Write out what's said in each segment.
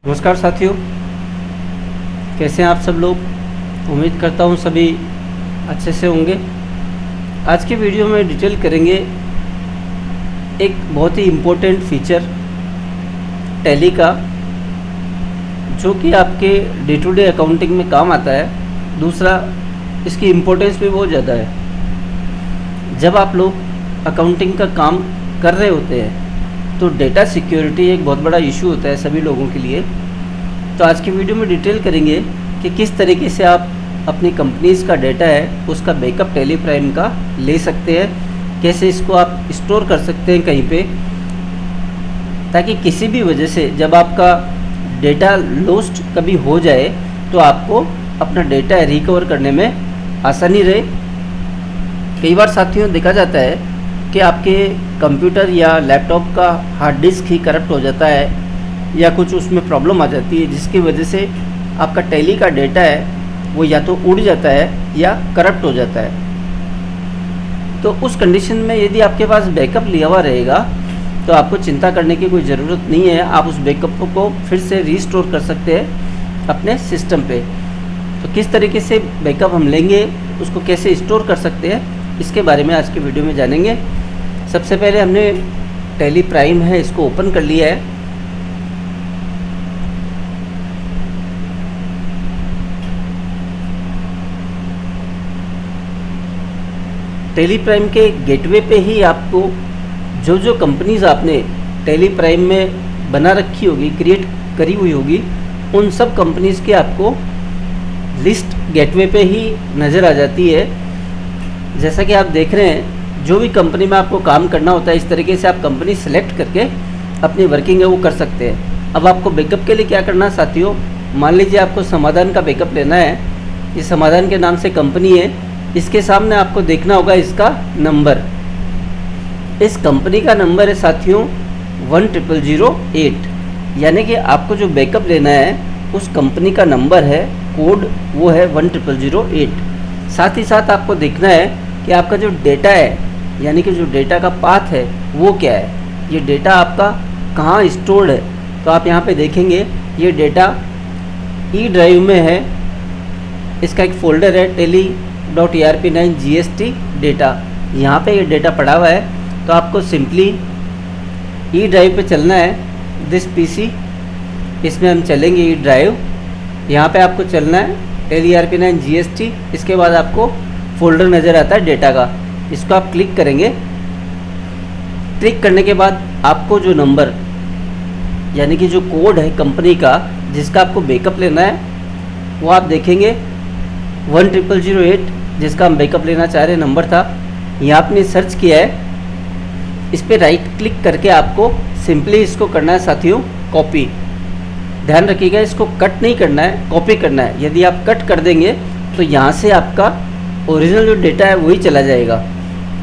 नमस्कार साथियों, कैसे हैं आप सब लोग। उम्मीद करता हूं सभी अच्छे से होंगे। आज के वीडियो में डिटेल करेंगे एक बहुत ही इम्पोर्टेंट फीचर टैली का, जो कि आपके डे टू डे अकाउंटिंग में काम आता है। दूसरा, इसकी इम्पोर्टेंस भी बहुत ज़्यादा है। जब आप लोग अकाउंटिंग का काम कर रहे होते हैं तो डेटा सिक्योरिटी एक बहुत बड़ा इशू होता है सभी लोगों के लिए। तो आज की वीडियो में डिटेल करेंगे कि किस तरीके से आप अपनी कंपनीज़ का डेटा है उसका बैकअप टैली प्राइम का ले सकते हैं, कैसे इसको आप स्टोर कर सकते हैं कहीं पे, ताकि किसी भी वजह से जब आपका डेटा लॉस्ट कभी हो जाए तो आपको अपना डेटा रिकवर करने में आसानी रहे। कई बार साथियों देखा जाता है कि आपके कंप्यूटर या लैपटॉप का हार्ड डिस्क ही करप्ट हो जाता है या कुछ उसमें प्रॉब्लम आ जाती है, जिसकी वजह से आपका टैली का डेटा है वो या तो उड़ जाता है या करप्ट हो जाता है। तो उस कंडीशन में यदि आपके पास बैकअप लिया हुआ रहेगा तो आपको चिंता करने की कोई ज़रूरत नहीं है। आप उस बैकअप को फिर से रीस्टोर कर सकते हैं अपने सिस्टम पे। तो किस तरीके से बैकअप हम लेंगे, उसको कैसे स्टोर कर सकते हैं, इसके बारे में आज की वीडियो में जानेंगे। सबसे पहले हमने टैली प्राइम है इसको ओपन कर लिया है। टैली प्राइम के गेटवे पे ही आपको जो जो कंपनीज़ आपने टैली प्राइम में बना रखी होगी, क्रिएट करी हुई होगी, उन सब कंपनीज़ के आपको लिस्ट गेटवे पे ही नज़र आ जाती है। जैसा कि आप देख रहे हैं, जो भी कंपनी में आपको काम करना होता है इस तरीके से आप कंपनी सेलेक्ट करके अपनी वर्किंग है वो कर सकते हैं। अब आपको बैकअप के लिए क्या करना है साथियों, मान लीजिए आपको समाधान का बैकअप लेना है। ये समाधान के नाम से कंपनी है, इसके सामने आपको देखना होगा इसका नंबर। इस कंपनी का नंबर है साथियों 10008, यानी कि आपको जो बैकअप लेना है उस कंपनी का नंबर है, कोड वो है 10008। साथ ही साथ आपको देखना है कि आपका जो डेटा है, यानी कि जो डेटा का पाथ है वो क्या है, ये डेटा आपका कहाँ स्टोर्ड है। तो आप यहाँ पे देखेंगे ये डेटा ई ड्राइव में है। इसका एक फ़ोल्डर है tally.erp9 GST डेटा, यहाँ पे ये डेटा पड़ा हुआ है। तो आपको सिंपली ई ड्राइव पे चलना है, दिस PC, इसमें हम चलेंगे ई ड्राइव। यहाँ पे आपको चलना है tally.erp9 GST, इसके बाद आपको फ़ोल्डर नज़र आता है डेटा का, इसको आप क्लिक करेंगे। क्लिक करने के बाद आपको जो नंबर यानी कि जो कोड है कंपनी का जिसका आपको बैकअप लेना है वो आप देखेंगे 10008, जिसका हम बैकअप लेना चाह रहे नंबर था। यहाँ आपने सर्च किया है, इस पर राइट क्लिक करके आपको सिंपली इसको करना है साथियों कॉपी। ध्यान रखिएगा, इसको कट नहीं करना है, कॉपी करना है। यदि आप कट कर देंगे तो यहाँ से आपका ओरिजिनल जो डेटा है वही चला जाएगा।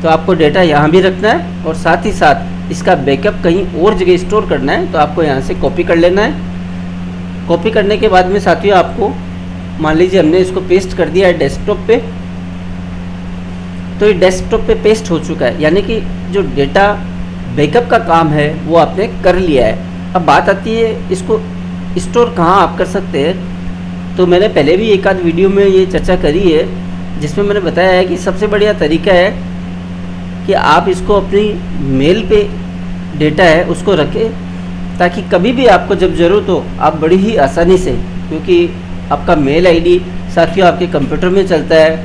तो आपको डेटा यहाँ भी रखना है और साथ ही साथ इसका बैकअप कहीं और जगह स्टोर करना है, तो आपको यहाँ से कॉपी कर लेना है। कॉपी करने के बाद में साथियों आपको मान लीजिए हमने इसको पेस्ट कर दिया है डेस्कटॉप पे, तो ये डेस्कटॉप पे पेस्ट हो चुका है, यानी कि जो डेटा बैकअप का काम है वो आपने कर लिया है। अब बात आती है इसको स्टोर कहाँ आप कर सकते हैं। तो मैंने पहले भी एक आध वीडियो में ये चर्चा करी है, जिसमें मैंने बताया है कि सबसे बढ़िया तरीका है कि आप इसको अपनी मेल पे डेटा है उसको रखें, ताकि कभी भी आपको जब ज़रूरत हो आप बड़ी ही आसानी से, क्योंकि आपका मेल आईडी साथियों आपके कंप्यूटर में चलता है,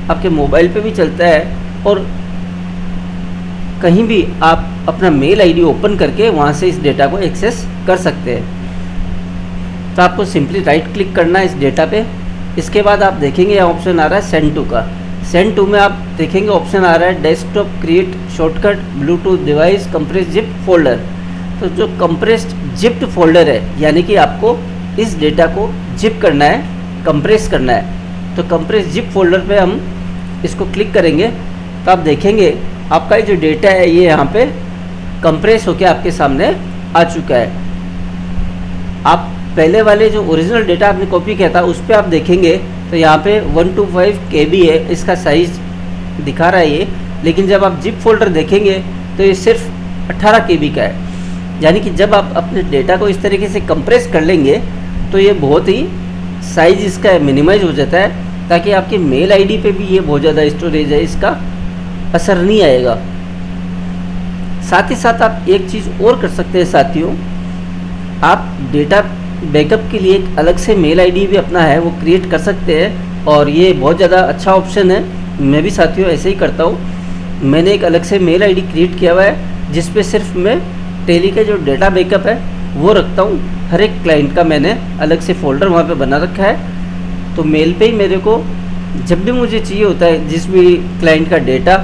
आपके मोबाइल पे भी चलता है, और कहीं भी आप अपना मेल आईडी ओपन करके वहाँ से इस डेटा को एक्सेस कर सकते हैं। तो आपको सिंपली राइट क्लिक करना है इस डेटा पे। इसके बाद आप देखेंगे ऑप्शन आ रहा है सेंड टू का। सेंड टू में आप देखेंगे ऑप्शन आ रहा है desktop create shortcut Bluetooth device compress zip folder. तो जो कंप्रेस्ड जिप्ड फोल्डर है, यानी कि आपको इस डेटा को जिप करना है, कंप्रेस करना है। तो कंप्रेस जिप फोल्डर पे हम इसको क्लिक करेंगे तो आप देखेंगे आपका जो डेटा है ये यहाँ पे कंप्रेस होकर आपके सामने आ चुका है। आप पहले वाले जो ओरिजिनल डेटा आपने कॉपी किया था उस पर आप देखेंगे तो यहाँ पे 125 KB है, इसका साइज़ दिखा रहा है ये। लेकिन जब आप जिप फोल्डर देखेंगे तो ये सिर्फ 18 KB का है। यानी कि जब आप अपने डेटा को इस तरीके से कंप्रेस कर लेंगे तो ये बहुत ही साइज इसका मिनिमाइज हो जाता है, ताकि आपके मेल आईडी पे भी ये बहुत ज़्यादा स्टोरेज है, इसका असर नहीं आएगा। साथ ही साथ आप एक चीज़ और कर सकते हैं साथियों, आप डेटा बैकअप के लिए एक अलग से मेल आईडी भी अपना है वो क्रिएट कर सकते हैं, और ये बहुत ज़्यादा अच्छा ऑप्शन है। मैं भी साथियों ऐसे ही करता हूँ। मैंने एक अलग से मेल आईडी क्रिएट किया हुआ है जिस पे सिर्फ मैं टेली का जो डेटा बैकअप है वो रखता हूँ। हर एक क्लाइंट का मैंने अलग से फ़ोल्डर वहाँ पे बना रखा है। तो मेल पे ही मेरे को जब भी मुझे चाहिए होता है जिस भी क्लाइंट का डेटा,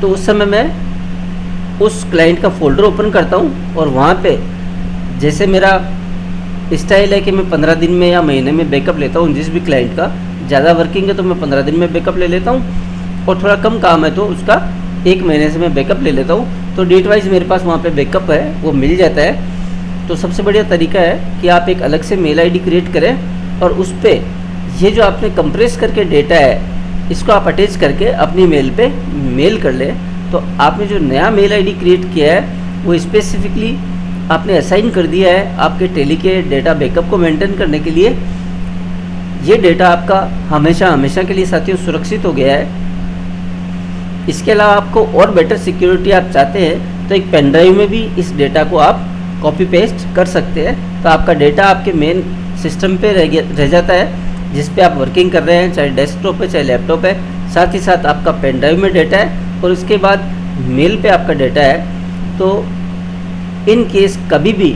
तो उस समय मैं उस क्लाइंट का फ़ोल्डर ओपन करता हूँ, और वहाँ पे जैसे मेरा स्टाइल है कि मैं 15 दिन में या महीने में बैकअप लेता हूँ जिस भी क्लाइंट का। ज़्यादा वर्किंग है तो मैं 15 दिन में बैकअप ले लेता हूँ, और थोड़ा कम काम है तो उसका 1 महीने से मैं बैकअप ले लेता हूँ। तो डेट वाइज मेरे पास वहाँ पे बैकअप है वो मिल जाता है। तो सबसे बढ़िया तरीका है कि आप एक अलग से मेल आईडी क्रिएट करें, और उस पर ये जो आपने कंप्रेस करके डेटा है इसको आप अटैच करके अपनी मेल पे मेल कर लें। तो आपने जो नया मेल आईडी क्रिएट किया है वो स्पेसिफिकली आपने असाइन कर दिया है आपके टेली के डेटा बैकअप को मेंटेन करने के लिए। ये डेटा आपका हमेशा हमेशा के लिए साथियों सुरक्षित हो गया है। इसके अलावा आपको और बेटर सिक्योरिटी आप चाहते हैं तो एक पेन ड्राइव में भी इस डेटा को आप कॉपी पेस्ट कर सकते हैं। तो आपका डेटा आपके मेन सिस्टम पे रह जाता है जिस पे आप वर्किंग कर रहे हैं, चाहे डेस्कटॉप है चाहे लैपटॉप है। साथ ही साथ आपका पेन ड्राइव में डेटा है, और उसके बाद मेल पे आपका डेटा है। तो इन केस कभी भी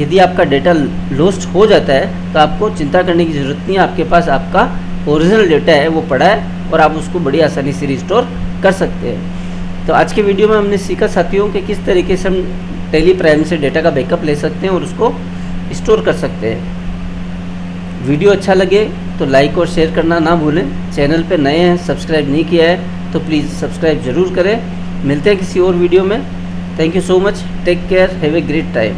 यदि आपका डेटा लॉस्ट हो जाता है तो आपको चिंता करने की ज़रूरत नहीं है। आपके पास आपका ओरिजिनल डेटा है वो पड़ा है, और आप उसको बड़ी आसानी से रिस्टोर कर सकते हैं। तो आज के वीडियो में हमने सीखा साथियों कि किस तरीके से हम टेली प्राइम से डेटा का बैकअप ले सकते हैं और उसको स्टोर कर सकते हैं। वीडियो अच्छा लगे तो लाइक और शेयर करना ना भूलें। चैनल पे नए हैं, सब्सक्राइब नहीं किया है तो प्लीज़ सब्सक्राइब ज़रूर करें। मिलते हैं किसी और वीडियो में। Thank you so much, take care, have a great time.